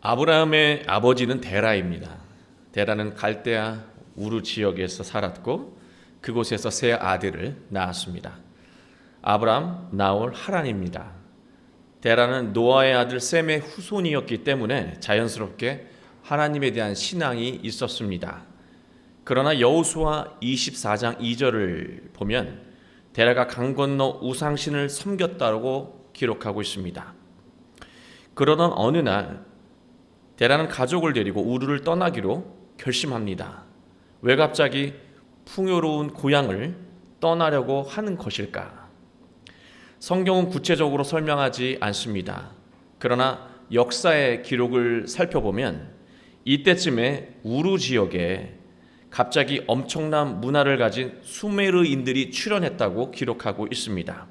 아브라함의 아버지는 데라입니다. 데라는 갈대아 우르 지역에서 살았고 그곳에서 세 아들을 낳았습니다. 아브라함, 나홀, 하란입니다. 데라는 노아의 아들 셈의 후손이었기 때문에 자연스럽게 하나님에 대한 신앙이 있었습니다. 그러나 여호수아 24장 2절을 보면 데라가 강 건너 우상신을 섬겼다고 기록하고 있습니다. 그러던 어느 날 데라는 가족을 데리고 우르를 떠나기로 결심합니다. 왜 갑자기 풍요로운 고향을 떠나려고 하는 것일까? 성경은 구체적으로 설명하지 않습니다. 그러나 역사의 기록을 살펴보면 이때쯤에 우르 지역에 갑자기 엄청난 문화를 가진 수메르인들이 출현했다고 기록하고 있습니다.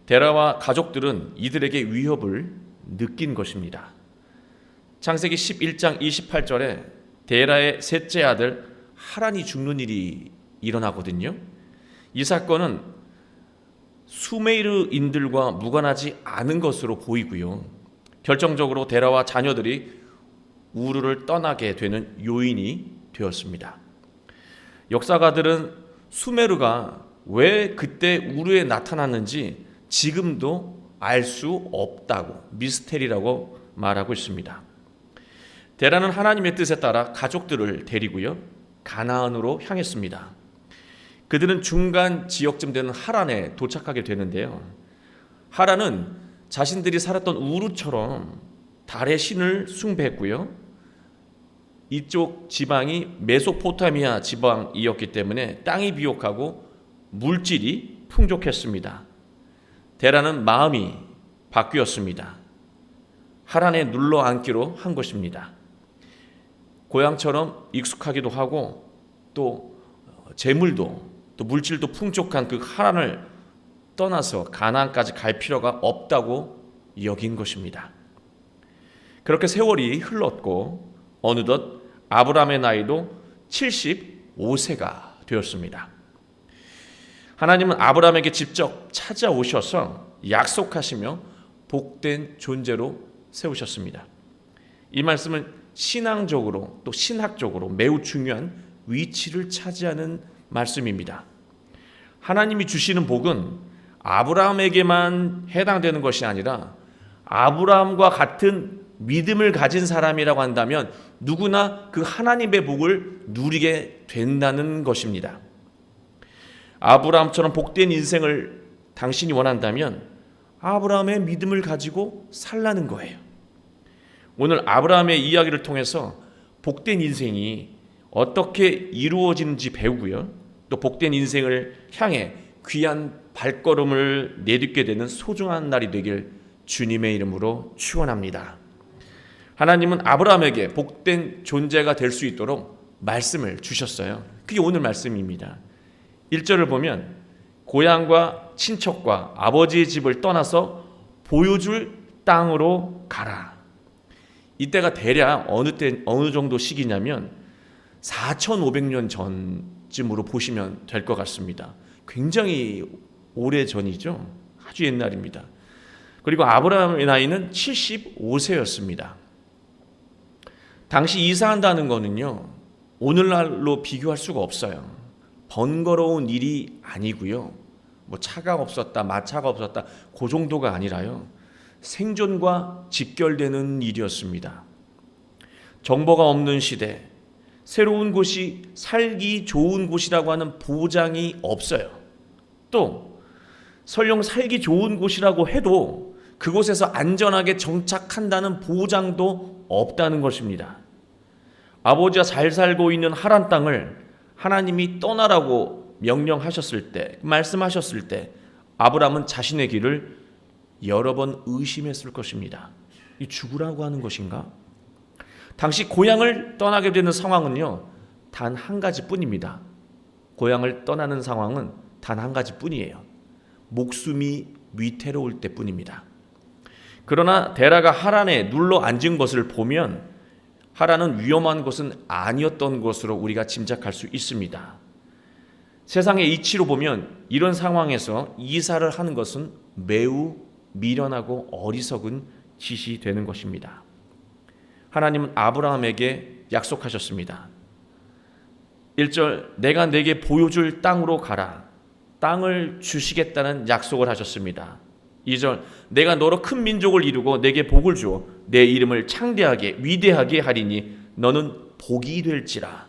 데라와 가족들은 이들에게 위협을 느낀 것입니다. 창세기 11장 28절에 데라의 셋째 아들 하란이 죽는 일이 일어나거든요. 이 사건은 수메르인들과 무관하지 않은 것으로 보이고요. 결정적으로 데라와 자녀들이 우르를 떠나게 되는 요인이 되었습니다. 역사가들은 수메르가 왜 그때 우르에 나타났는지 지금도 알 수 없다고, 미스테리라고 말하고 있습니다. 데라는 하나님의 뜻에 따라 가족들을 데리고요, 가나안으로 향했습니다. 그들은 중간 지역쯤 되는 하란에 도착하게 되는데요. 하란은 자신들이 살았던 우르처럼 달의 신을 숭배했고요. 이쪽 지방이 메소포타미아 지방이었기 때문에 땅이 비옥하고 물질이 풍족했습니다. 데라는 마음이 바뀌었습니다. 하란에 눌러 앉기로 한 것입니다. 고향처럼 익숙하기도 하고 또 재물도 또 물질도 풍족한 그 하란을 떠나서 가나안까지 갈 필요가 없다고 여긴 것입니다. 그렇게 세월이 흘렀고 어느덧 아브라함의 나이도 75세가 되었습니다. 하나님은 아브라함에게 직접 찾아오셔서 약속하시며 복된 존재로 세우셨습니다. 이 말씀은 신앙적으로 또 신학적으로 매우 중요한 위치를 차지하는 말씀입니다. 하나님이 주시는 복은 아브라함에게만 해당되는 것이 아니라 아브라함과 같은 믿음을 가진 사람이라고 한다면 누구나 그 하나님의 복을 누리게 된다는 것입니다. 아브라함처럼 복된 인생을 당신이 원한다면 아브라함의 믿음을 가지고 살라는 거예요. 오늘 아브라함의 이야기를 통해서 복된 인생이 어떻게 이루어지는지 배우고요, 또 복된 인생을 향해 귀한 발걸음을 내딛게 되는 소중한 날이 되길 주님의 이름으로 축원합니다. 하나님은 아브라함에게 복된 존재가 될 수 있도록 말씀을 주셨어요. 그게 오늘 말씀입니다. 1절을 보면 고향과 친척과 아버지의 집을 떠나서 보여줄 땅으로 가라. 이때가 대략 어느 정도 시기냐면 4,500년 전쯤으로 보시면 될 것 같습니다. 굉장히 오래 전이죠. 아주 옛날입니다. 그리고 아브라함의 나이는 75세였습니다. 당시 이사한다는 거는요, 오늘날로 비교할 수가 없어요. 번거로운 일이 아니고요, 뭐 차가 없었다, 마차가 없었다, 그 정도가 아니라요, 생존과 직결되는 일이었습니다. 정보가 없는 시대, 새로운 곳이 살기 좋은 곳이라고 하는 보장이 없어요. 또 설령 살기 좋은 곳이라고 해도 그곳에서 안전하게 정착한다는 보장도 없다는 것입니다. 아버지가 잘 살고 있는 하란 땅을 하나님이 떠나라고 명령하셨을 때, 말씀하셨을 때 아브라함은 자신의 길을 여러 번 의심했을 것입니다. 이 죽으라고 하는 것인가? 당시 고향을 떠나게 되는 상황은요, 단 한 가지뿐입니다. 고향을 떠나는 상황은 단 한 가지뿐이에요. 목숨이 위태로울 때뿐입니다. 그러나 데라가 하란에 눌러 앉은 것을 보면 하란은 위험한 것은 아니었던 것으로 우리가 짐작할 수 있습니다. 세상의 이치로 보면 이런 상황에서 이사를 하는 것은 매우 미련하고 어리석은 짓이 되는 것입니다. 하나님은 아브라함에게 약속하셨습니다. 1절, 내가 내게 보여줄 땅으로 가라. 땅을 주시겠다는 약속을 하셨습니다. 2절, 내가 너로 큰 민족을 이루고 내게 복을 주어 내 이름을 창대하게 위대하게 하리니 너는 복이 될지라.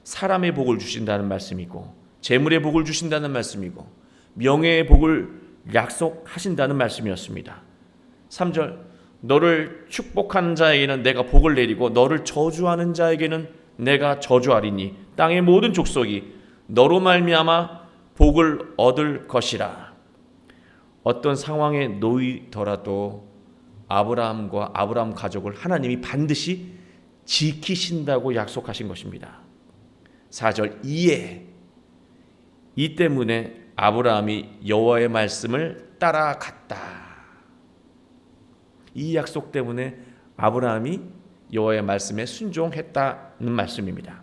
사람의 복을 주신다는 말씀이고, 재물의 복을 주신다는 말씀이고, 명예의 복을 약속하신다는 말씀이었습니다. 3절, 너를 축복하는 자에게는 내가 복을 내리고 너를 저주하는 자에게는 내가 저주하리니 땅의 모든 족속이 너로 말미암아 복을 얻을 것이라. 어떤 상황에 놓이더라도 아브라함과 아브라함 가족을 하나님이 반드시 지키신다고 약속하신 것입니다. 4절, 이 때문에 아브라함이 여호와의 말씀을 따라갔다. 이 약속 때문에 아브라함이 여호와의 말씀에 순종했다는 말씀입니다.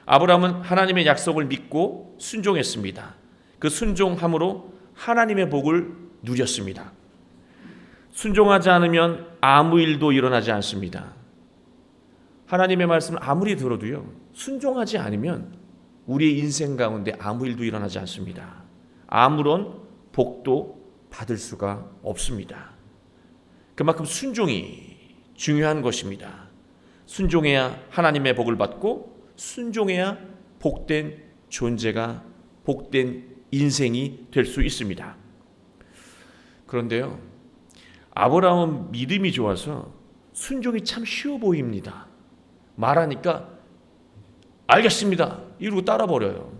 아브라함은 하나님의 약속을 믿고 순종했습니다. 그 순종함으로 하나님의 복을 누렸습니다. 순종하지 않으면 아무 일도 일어나지 않습니다. 하나님의 말씀을 아무리 들어도요, 순종하지 않으면 우리의 인생 가운데 아무 일도 일어나지 않습니다. 아무런 복도 받을 수가 없습니다. 그만큼 순종이 중요한 것입니다. 순종해야 하나님의 복을 받고 순종해야 복된 존재가, 복된 인생이 될 수 있습니다. 그런데요, 아브라함은 믿음이 좋아서 순종이 참 쉬워 보입니다. 말하니까 알겠습니다 이러고 따라버려요.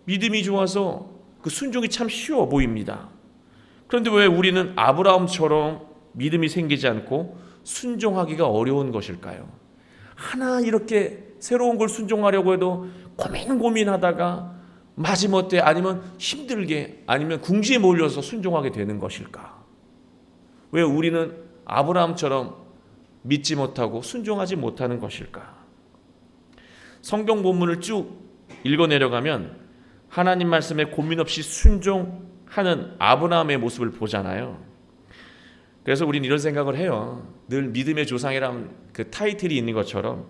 믿음이 좋아서 그 순종이 참 쉬워 보입니다. 그런데 왜 우리는 아브라함처럼 믿음이 생기지 않고 순종하기가 어려운 것일까요? 하나 이렇게 새로운 걸 순종하려고 해도 고민하다가 마지못해 아니면 힘들게 아니면 궁지에 몰려서 순종하게 되는 것일까? 왜 우리는 아브라함처럼 믿지 못하고 순종하지 못하는 것일까? 성경 본문을 쭉 읽어 내려가면 하나님 말씀에 고민 없이 순종하는 아브라함의 모습을 보잖아요. 그래서 우리는 이런 생각을 해요. 늘 믿음의 조상이라는 그 타이틀이 있는 것처럼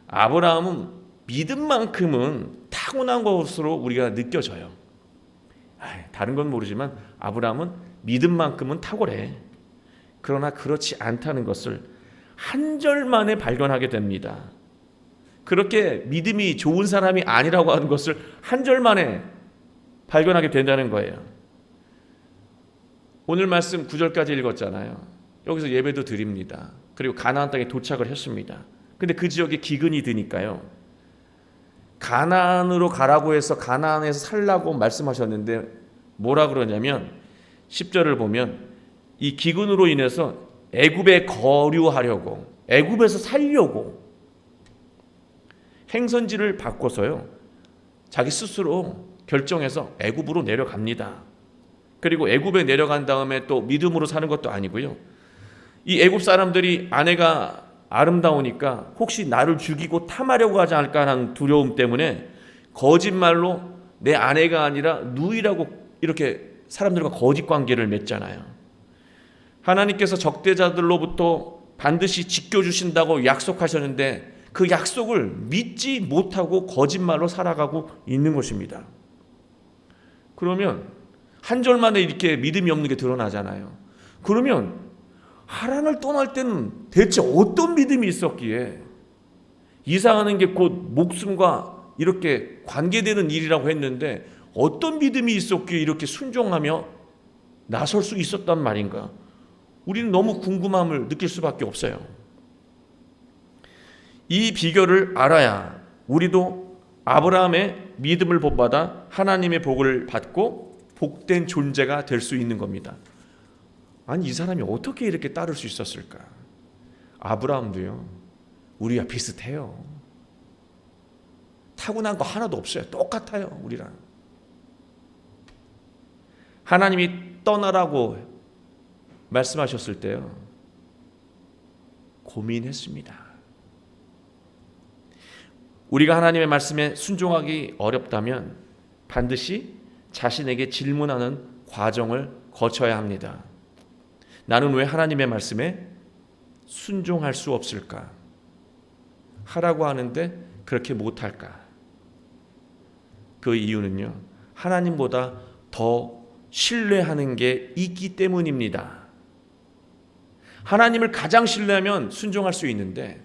아브라함은 믿음만큼은 타고난 것으로 우리가 느껴져요. 다른 건 모르지만 아브라함은 믿음만큼은 탁월해. 그러나 그렇지 않다는 것을 한 절 만에 발견하게 됩니다. 그렇게 믿음이 좋은 사람이 아니라고 하는 것을 한 절 만에 발견하게 된다는 거예요. 오늘 말씀 9절까지 읽었잖아요. 여기서 예배도 드립니다. 그리고 가나안 땅에 도착을 했습니다. 근데 그 지역에 기근이 드니까요, 가나안으로 가라고 해서 가나안에서 살라고 말씀하셨는데 뭐라 그러냐면 10절을 보면 이 기근으로 인해서 애굽에 거류하려고, 애굽에서 살려고 행선지를 바꿔서요, 자기 스스로 결정해서 애굽으로 내려갑니다. 그리고 애굽에 내려간 다음에 또 믿음으로 사는 것도 아니고요, 이 애굽 사람들이 아내가 아름다우니까 혹시 나를 죽이고 탐하려고 하지 않을까 하는 두려움 때문에 거짓말로 내 아내가 아니라 누이라고 이렇게 사람들과 거짓 관계를 맺잖아요. 하나님께서 적대자들로부터 반드시 지켜주신다고 약속하셨는데 그 약속을 믿지 못하고 거짓말로 살아가고 있는 것입니다. 그러면 한 절 만에 이렇게 믿음이 없는 게 드러나잖아요. 그러면 하란을 떠날 때는 대체 어떤 믿음이 있었기에 이사하는 게 곧 목숨과 이렇게 관계되는 일이라고 했는데 어떤 믿음이 있었기에 이렇게 순종하며 나설 수 있었단 말인가? 우리는 너무 궁금함을 느낄 수밖에 없어요. 이 비결을 알아야 우리도 아브라함의 믿음을 본받아 하나님의 복을 받고 복된 존재가 될 수 있는 겁니다. 아니, 이 사람이 어떻게 이렇게 따를 수 있었을까? 아브라함도요, 우리와 비슷해요. 타고난 거 하나도 없어요. 똑같아요, 우리랑. 하나님이 떠나라고 말씀하셨을 때요, 고민했습니다. 우리가 하나님의 말씀에 순종하기 어렵다면 반드시 자신에게 질문하는 과정을 거쳐야 합니다. 나는 왜 하나님의 말씀에 순종할 수 없을까? 하라고 하는데 그렇게 못할까? 그 이유는요, 하나님보다 더 신뢰하는 게 있기 때문입니다. 하나님을 가장 신뢰하면 순종할 수 있는데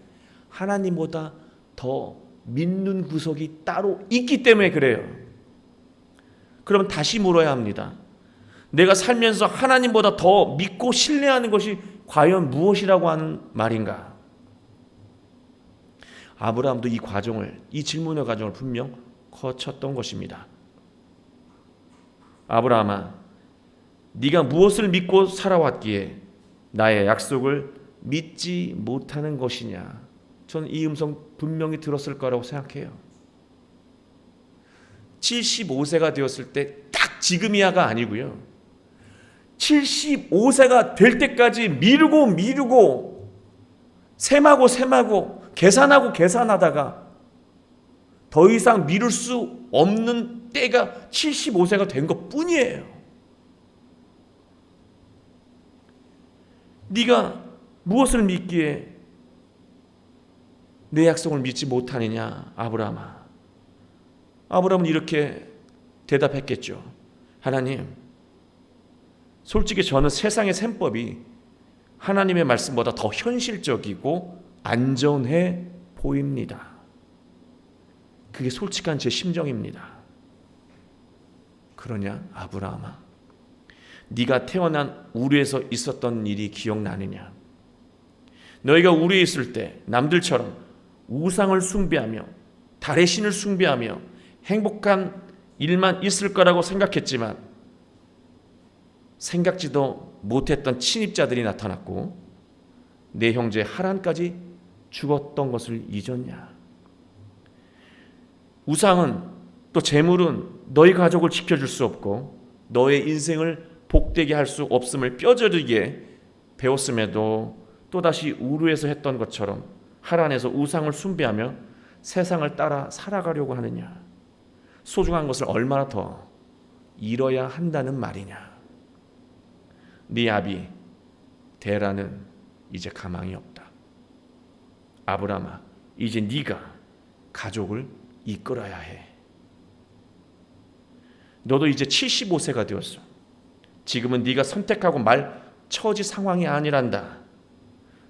하나님보다 더 믿는 구석이 따로 있기 때문에 그래요. 그러면 다시 물어야 합니다. 내가 살면서 하나님보다 더 믿고 신뢰하는 것이 과연 무엇이라고 하는 말인가? 아브라함도 이 질문의 과정을 분명 거쳤던 것입니다. 아브라함아, 네가 무엇을 믿고 살아왔기에 나의 약속을 믿지 못하는 것이냐? 저는 이 음성 분명히 들었을 거라고 생각해요. 75세가 되었을 때 딱 지금이야가 아니고요, 75세가 될 때까지 미루고 셈하고 계산하다가 더 이상 미룰 수 없는 때가 75세가 된 것뿐이에요. 네가 무엇을 믿기에 내 약속을 믿지 못하느냐, 아브라함아. 아브라함은 이렇게 대답했겠죠. 하나님, 솔직히 저는 세상의 셈법이 하나님의 말씀보다 더 현실적이고 안전해 보입니다. 그게 솔직한 제 심정입니다. 그러냐, 아브라함아? 네가 태어난 우르에서 있었던 일이 기억나느냐? 너희가 우르에 있을 때 남들처럼 우상을 숭배하며 달의 신을 숭배하며 행복한 일만 있을 거라고 생각했지만 생각지도 못했던 침입자들이 나타났고 내 형제 하란까지 죽었던 것을 잊었냐? 우상은 또 재물은 너희 가족을 지켜줄 수 없고 너의 인생을 복되게 할 수 없음을 뼈저리게 배웠음에도 또다시 우르에서 했던 것처럼 하란에서 우상을 숭배하며 세상을 따라 살아가려고 하느냐? 소중한 것을 얼마나 더 잃어야 한다는 말이냐? 네 아비 데라는 이제 가망이 없다. 아브라함아, 이제 네가 가족을 이끌어야 해. 너도 이제 75세가 되었어. 지금은 네가 선택하고 말 처지 상황이 아니란다.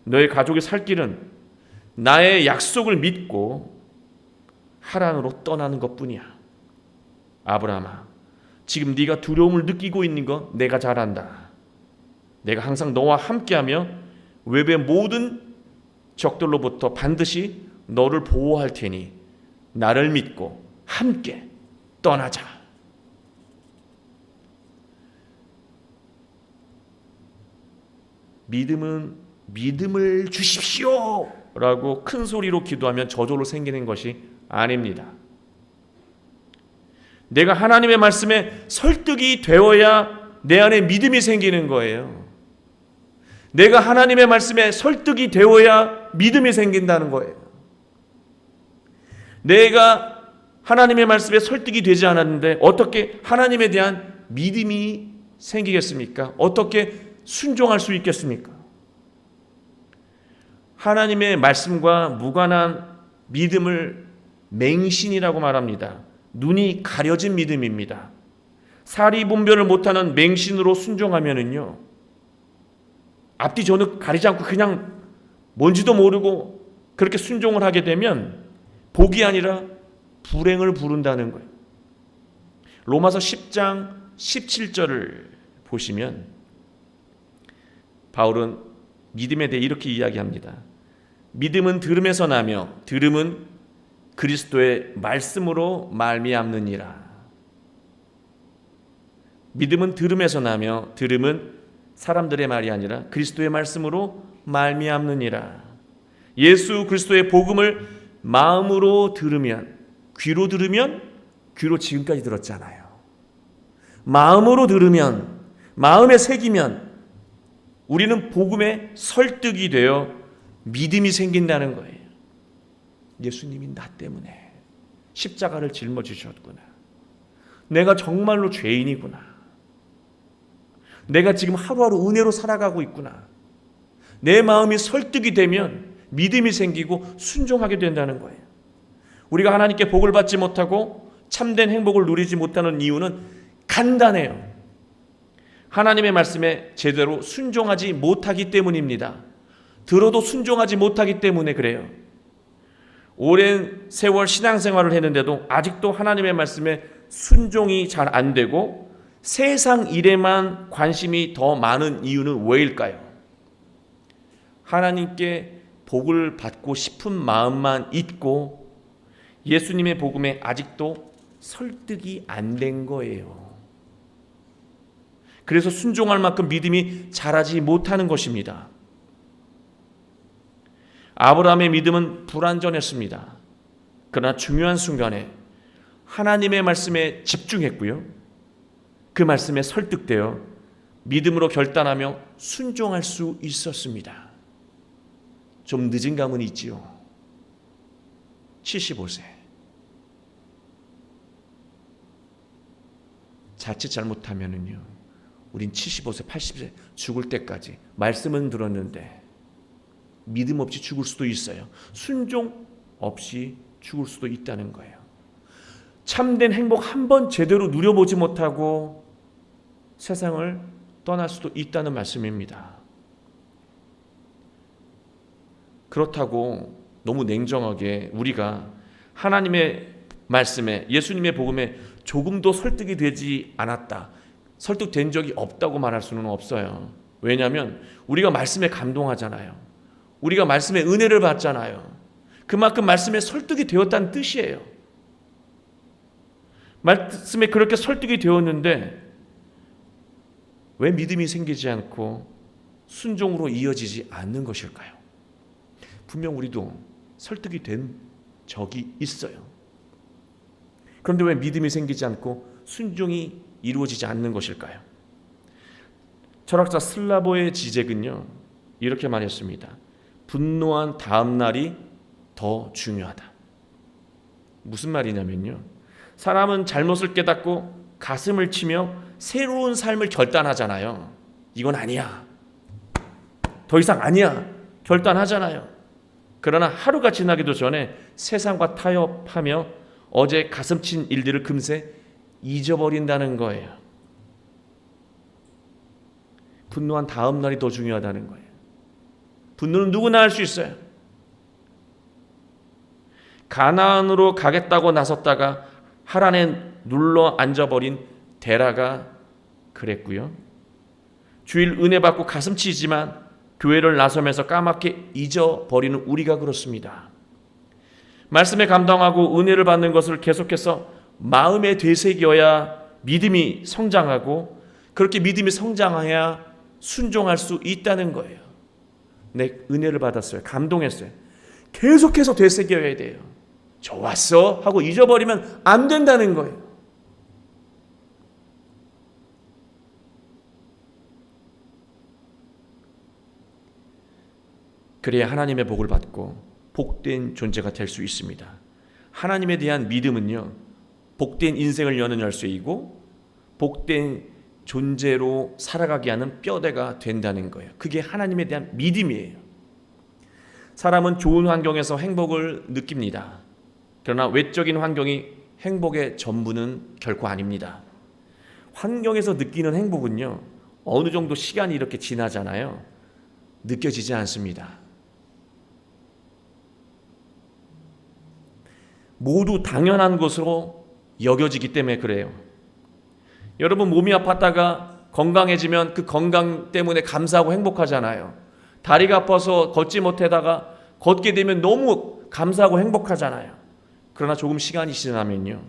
너의 가족이 살 길은 나의 약속을 믿고 하란으로 떠나는 것뿐이야. 아브라함아, 지금 네가 두려움을 느끼고 있는 거 내가 잘 안다. 내가 항상 너와 함께하며 외부의 모든 적들로부터 반드시 너를 보호할 테니 나를 믿고 함께 떠나자. 믿음은 믿음을 주십시오 라고 큰 소리로 기도하면 저절로 생기는 것이 아닙니다. 내가 하나님의 말씀에 설득이 되어야 내 안에 믿음이 생기는 거예요. 내가 하나님의 말씀에 설득이 되어야 믿음이 생긴다는 거예요. 내가 하나님의 말씀에 설득이 되지 않았는데 어떻게 하나님에 대한 믿음이 생기겠습니까? 어떻게 순종할 수 있겠습니까? 하나님의 말씀과 무관한 믿음을 맹신이라고 말합니다. 눈이 가려진 믿음입니다. 사리 분별을 못하는 맹신으로 순종하면은요, 앞뒤 전후 가리지 않고 그냥 뭔지도 모르고 그렇게 순종을 하게 되면 복이 아니라 불행을 부른다는 거예요. 로마서 10장 17절을 보시면 바울은 믿음에 대해 이렇게 이야기합니다. 믿음은 들음에서 나며 들음은 그리스도의 말씀으로 말미암느니라. 믿음은 들음에서 나며 들음은 사람들의 말이 아니라 그리스도의 말씀으로 말미암느니라. 예수 그리스도의 복음을 마음으로 들으면, 귀로 들으면 귀로 지금까지 들었잖아요. 마음으로 들으면, 마음에 새기면 우리는 복음에 설득이 되어 믿음이 생긴다는 거예요. 예수님이 나 때문에 십자가를 짊어지셨구나. 내가 정말로 죄인이구나. 내가 지금 하루하루 은혜로 살아가고 있구나. 내 마음이 설득이 되면 믿음이 생기고 순종하게 된다는 거예요. 우리가 하나님께 복을 받지 못하고 참된 행복을 누리지 못하는 이유는 간단해요. 하나님의 말씀에 제대로 순종하지 못하기 때문입니다. 들어도 순종하지 못하기 때문에 그래요. 오랜 세월 신앙생활을 했는데도 아직도 하나님의 말씀에 순종이 잘 안 되고 세상 일에만 관심이 더 많은 이유는 왜일까요? 하나님께 복을 받고 싶은 마음만 있고 예수님의 복음에 아직도 설득이 안 된 거예요. 그래서 순종할 만큼 믿음이 자라지 못하는 것입니다. 아브라함의 믿음은 불완전했습니다. 그러나 중요한 순간에 하나님의 말씀에 집중했고요. 그 말씀에 설득되어 믿음으로 결단하며 순종할 수 있었습니다. 좀 늦은 감은 있지요. 75세. 자칫 잘못하면은요, 우린 75세, 80세 죽을 때까지 말씀은 들었는데 믿음 없이 죽을 수도 있어요. 순종 없이 죽을 수도 있다는 거예요. 참된 행복 한 번 제대로 누려보지 못하고 세상을 떠날 수도 있다는 말씀입니다. 그렇다고 너무 냉정하게 우리가 하나님의 말씀에, 예수님의 복음에 조금도 설득이 되지 않았다, 설득된 적이 없다고 말할 수는 없어요. 왜냐하면 우리가 말씀에 감동하잖아요. 우리가 말씀에 은혜를 받잖아요. 그만큼 말씀에 설득이 되었다는 뜻이에요. 말씀에 그렇게 설득이 되었는데 왜 믿음이 생기지 않고 순종으로 이어지지 않는 것일까요? 분명 우리도 설득이 된 적이 있어요. 그런데 왜 믿음이 생기지 않고 순종이 이루어지지 않는 것일까요? 철학자 슬라보의 지적은요, 이렇게 말했습니다. 분노한 다음 날이 더 중요하다. 무슨 말이냐면요, 사람은 잘못을 깨닫고 가슴을 치며 새로운 삶을 결단하잖아요. 이건 아니야, 더 이상 아니야 결단하잖아요. 그러나 하루가 지나기도 전에 세상과 타협하며 어제 가슴 친 일들을 금세 잊어버린다는 거예요. 분노한 다음 날이 더 중요하다는 거예요. 분노는 누구나 할 수 있어요. 가나안으로 가겠다고 나섰다가 하란에 눌러 앉아버린 데라가 그랬고요. 주일 은혜 받고 가슴 치지만 교회를 나서면서 까맣게 잊어버리는 우리가 그렇습니다. 말씀에 감동하고 은혜를 받는 것을 계속해서 마음에 되새겨야 믿음이 성장하고, 그렇게 믿음이 성장해야 순종할 수 있다는 거예요. 내 은혜를 받았어요, 감동했어요, 계속해서 되새겨야 돼요. 좋았어 하고 잊어버리면 안 된다는 거예요. 그래야 하나님의 복을 받고 복된 존재가 될 수 있습니다. 하나님에 대한 믿음은요, 복된 인생을 여는 열쇠이고 복된 존재로 살아가게 하는 뼈대가 된다는 거예요. 그게 하나님에 대한 믿음이에요. 사람은 좋은 환경에서 행복을 느낍니다. 그러나 외적인 환경이 행복의 전부는 결코 아닙니다. 환경에서 느끼는 행복은요, 어느 정도 시간이 이렇게 지나잖아요. 느껴지지 않습니다. 모두 당연한 것으로 여겨지기 때문에 그래요. 여러분, 몸이 아팠다가 건강해지면 그 건강 때문에 감사하고 행복하잖아요. 다리가 아파서 걷지 못하다가 걷게 되면 너무 감사하고 행복하잖아요. 그러나 조금 시간이 지나면요,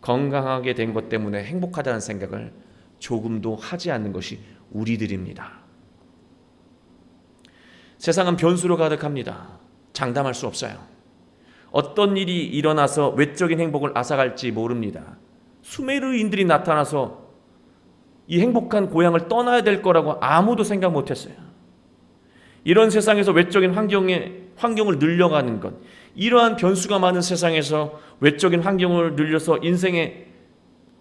건강하게 된 것 때문에 행복하다는 생각을 조금도 하지 않는 것이 우리들입니다. 세상은 변수로 가득합니다. 장담할 수 없어요. 어떤 일이 일어나서 외적인 행복을 앗아갈지 모릅니다. 수메르인들이 나타나서 이 행복한 고향을 떠나야 될 거라고 아무도 생각 못했어요. 이런 세상에서 외적인 환경을 늘려가는 것, 이러한 변수가 많은 세상에서 외적인 환경을 늘려서 인생의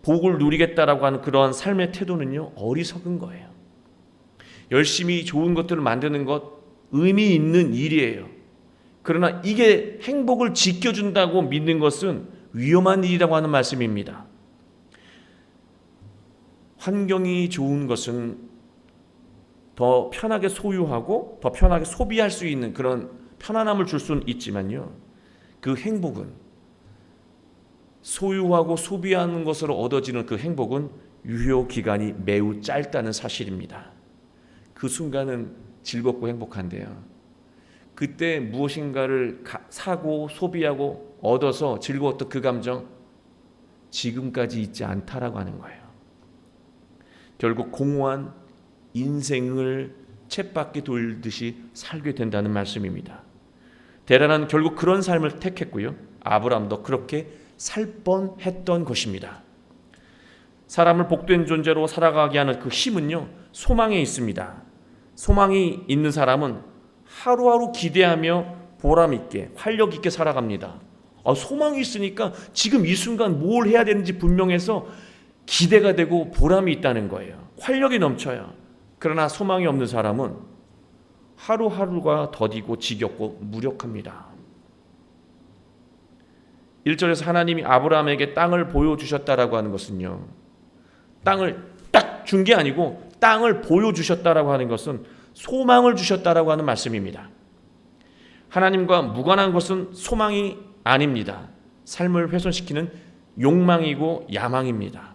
복을 누리겠다라고 하는 그러한 삶의 태도는요, 어리석은 거예요. 열심히 좋은 것들을 만드는 것 의미 있는 일이에요. 그러나 이게 행복을 지켜준다고 믿는 것은 위험한 일이라고 하는 말씀입니다. 환경이 좋은 것은 더 편하게 소유하고 더 편하게 소비할 수 있는 그런 편안함을 줄 수는 있지만요, 그 행복은, 소유하고 소비하는 것으로 얻어지는 그 행복은 유효 기간이 매우 짧다는 사실입니다. 그 순간은 즐겁고 행복한데요, 그때 무엇인가를 사고 소비하고 얻어서 즐거웠던 그 감정, 지금까지 있지 않다라고 하는 거예요. 결국 공허한 인생을 쳇바퀴 돌듯이 살게 된다는 말씀입니다. 데라는 결국 그런 삶을 택했고요, 아브라함도 그렇게 살 뻔했던 것입니다. 사람을 복된 존재로 살아가게 하는 그 힘은요, 소망에 있습니다. 소망이 있는 사람은 하루하루 기대하며 보람 있게 활력 있게 살아갑니다. 소망이 있으니까 지금 이 순간 뭘 해야 되는지 분명해서 기대가 되고 보람이 있다는 거예요. 활력이 넘쳐요. 그러나 소망이 없는 사람은 하루하루가 더디고 지겹고 무력합니다. 1절에서 하나님이 아브라함에게 땅을 보여주셨다라고 하는 것은요, 땅을 딱 준 게 아니고 땅을 보여주셨다라고 하는 것은 소망을 주셨다라고 하는 말씀입니다. 하나님과 무관한 것은 소망이 아닙니다. 삶을 훼손시키는 욕망이고 야망입니다.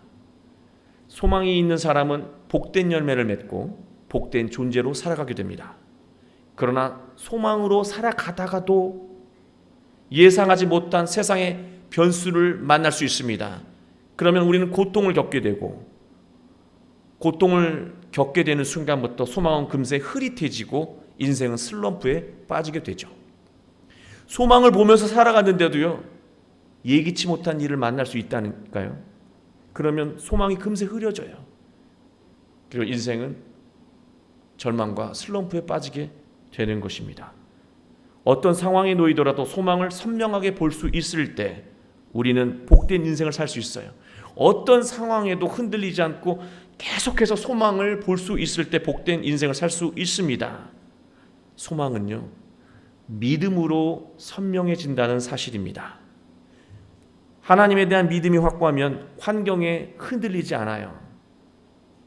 소망이 있는 사람은 복된 열매를 맺고 복된 존재로 살아가게 됩니다. 그러나 소망으로 살아가다가도 예상하지 못한 세상의 변수를 만날 수 있습니다. 그러면 우리는 고통을 겪게 되고, 고통을 겪게 되는 순간부터 소망은 금세 흐릿해지고 인생은 슬럼프에 빠지게 되죠. 소망을 보면서 살아갔는데도요, 예기치 못한 일을 만날 수 있다니까요. 그러면 소망이 금세 흐려져요. 그리고 인생은 절망과 슬럼프에 빠지게 되는 것입니다. 어떤 상황에 놓이더라도 소망을 선명하게 볼 수 있을 때 우리는 복된 인생을 살 수 있어요. 어떤 상황에도 흔들리지 않고 계속해서 소망을 볼 수 있을 때 복된 인생을 살 수 있습니다. 소망은요, 믿음으로 선명해진다는 사실입니다. 하나님에 대한 믿음이 확고하면 환경에 흔들리지 않아요.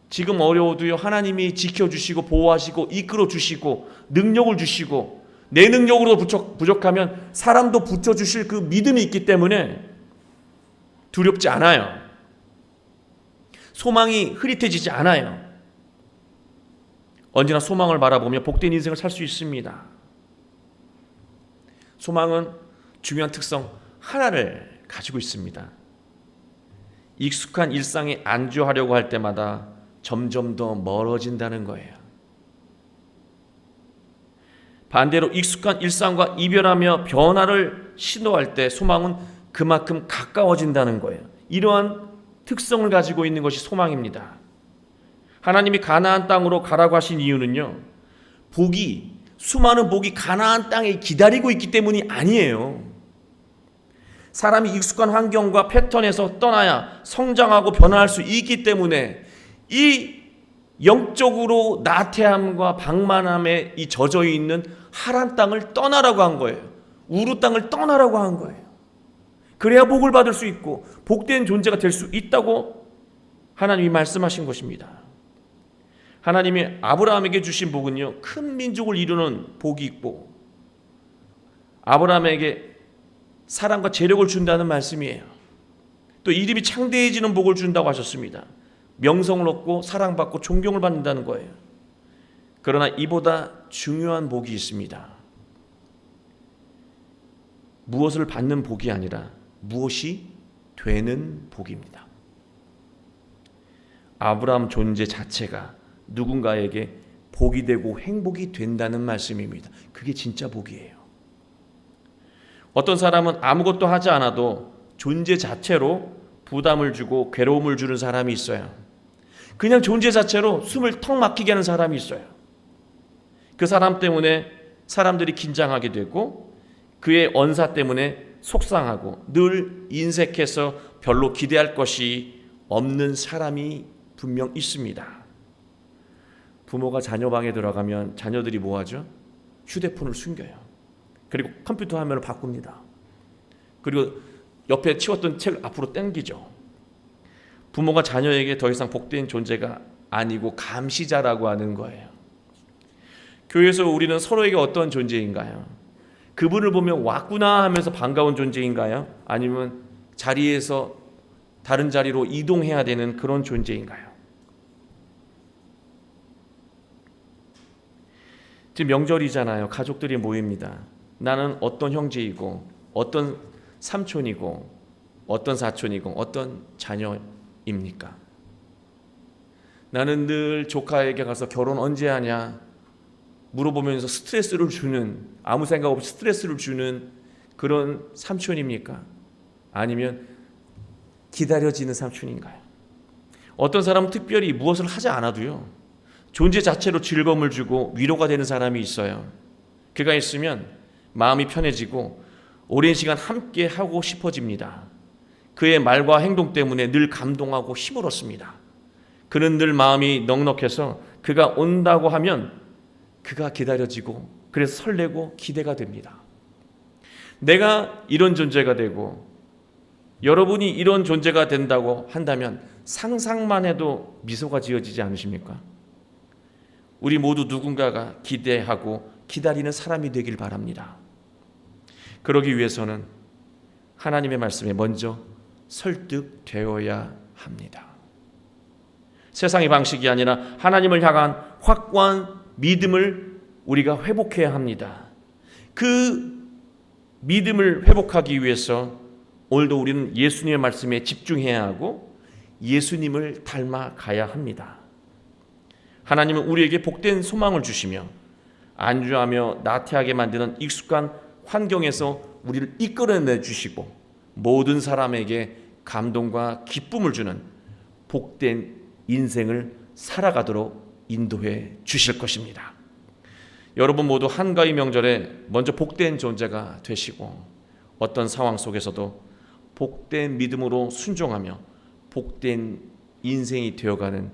지금 어려워도요, 하나님이 지켜주시고 보호하시고 이끌어 주시고 능력을 주시고, 내 능력으로 부족하면 사람도 붙여주실 그 믿음이 있기 때문에 두렵지 않아요. 소망이 흐릿해지지 않아요. 언제나 소망을 바라보며 복된 인생을 살 수 있습니다. 소망은 중요한 특성 하나를 가지고 있습니다. 익숙한 일상에 안주하려고 할 때마다 점점 더 멀어진다는 거예요. 반대로 익숙한 일상과 이별하며 변화를 시도할 때 소망은 그만큼 가까워진다는 거예요. 이러한 특성을 가지고 있는 것이 소망입니다. 하나님이 가나안 땅으로 가라고 하신 이유는요, 수많은 복이 가나안 땅에 기다리고 있기 때문이 아니에요. 사람이 익숙한 환경과 패턴에서 떠나야 성장하고 변화할 수 있기 때문에 이 영적으로 나태함과 방만함에 이 젖어 있는 하란 땅을 떠나라고 한 거예요. 우루 땅을 떠나라고 한 거예요. 그래야 복을 받을 수 있고 복된 존재가 될 수 있다고 하나님이 말씀하신 것입니다. 하나님이 아브라함에게 주신 복은요, 큰 민족을 이루는 복이 있고 아브라함에게 사랑과 재력을 준다는 말씀이에요. 또 이름이 창대해지는 복을 준다고 하셨습니다. 명성을 얻고 사랑받고 존경을 받는다는 거예요. 그러나 이보다 중요한 복이 있습니다. 무엇을 받는 복이 아니라 무엇이 되는 복입니다. 아브라함 존재 자체가 누군가에게 복이 되고 행복이 된다는 말씀입니다. 그게 진짜 복이에요. 어떤 사람은 아무것도 하지 않아도 존재 자체로 부담을 주고 괴로움을 주는 사람이 있어요. 그냥 존재 자체로 숨을 턱 막히게 하는 사람이 있어요. 그 사람 때문에 사람들이 긴장하게 되고 그의 언사 때문에 속상하고 늘 인색해서 별로 기대할 것이 없는 사람이 분명 있습니다. 부모가 자녀 방에 들어가면 자녀들이 뭐 하죠? 휴대폰을 숨겨요. 그리고 컴퓨터 화면을 바꿉니다. 그리고 옆에 치웠던 책을 앞으로 당기죠. 부모가 자녀에게 더 이상 복된 존재가 아니고 감시자라고 하는 거예요. 교회에서 우리는 서로에게 어떤 존재인가요? 그분을 보면 왔구나 하면서 반가운 존재인가요? 아니면 자리에서 다른 자리로 이동해야 되는 그런 존재인가요? 지금 명절이잖아요. 가족들이 모입니다. 나는 어떤 형제이고 어떤 삼촌이고 어떤 사촌이고 어떤 자녀입니까? 나는 늘 조카에게 가서 결혼 언제 하냐 물어보면서 스트레스를 주는, 아무 생각 없이 스트레스를 주는 그런 삼촌입니까? 아니면 기다려지는 삼촌인가요? 어떤 사람은 특별히 무엇을 하지 않아도요, 존재 자체로 즐거움을 주고 위로가 되는 사람이 있어요. 그가 있으면 마음이 편해지고 오랜 시간 함께 하고 싶어집니다. 그의 말과 행동 때문에 늘 감동하고 힘을 얻습니다. 그는 늘 마음이 넉넉해서 그가 온다고 하면 그가 기다려지고 그래서 설레고 기대가 됩니다. 내가 이런 존재가 되고 여러분이 이런 존재가 된다고 한다면 상상만 해도 미소가 지어지지 않으십니까? 우리 모두 누군가가 기대하고 기다리는 사람이 되길 바랍니다. 그러기 위해서는 하나님의 말씀에 먼저 설득되어야 합니다. 세상의 방식이 아니라 하나님을 향한 확고한 믿음을 우리가 회복해야 합니다. 그 믿음을 회복하기 위해서 오늘도 우리는 예수님의 말씀에 집중해야 하고 예수님을 닮아가야 합니다. 하나님은 우리에게 복된 소망을 주시며 안주하며 나태하게 만드는 익숙한 환경에서 우리를 이끌어내 주시고 모든 사람에게 감동과 기쁨을 주는 복된 인생을 살아가도록 인도해 주실 것입니다. 여러분 모두 한가위 명절에 먼저 복된 존재가 되시고 어떤 상황 속에서도 복된 믿음으로 순종하며 복된 인생이 되어가는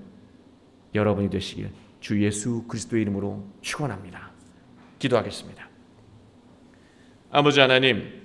여러분이 되시길 주 예수 그리스도의 이름으로 축원합니다. 기도하겠습니다. 아버지 하나님,